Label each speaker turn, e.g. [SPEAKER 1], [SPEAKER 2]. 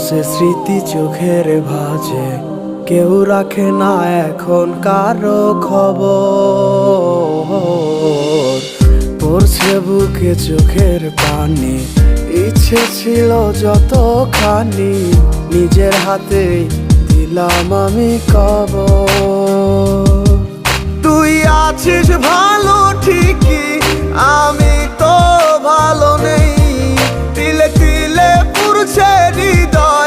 [SPEAKER 1] সে স্মৃতি চোখের ভাঁজে, কেউ রাখে না এখন কারো খবর। পড়ছে বুকে চোখের পানি, ইচ্ছে ছিল যতখানি নিজের হাতে দিলাম আমি কবর। তুই আছিস ভালো ঠিকই, আমি তো ভালো নেই। তিলে তিলে পুরছে হৃদয়,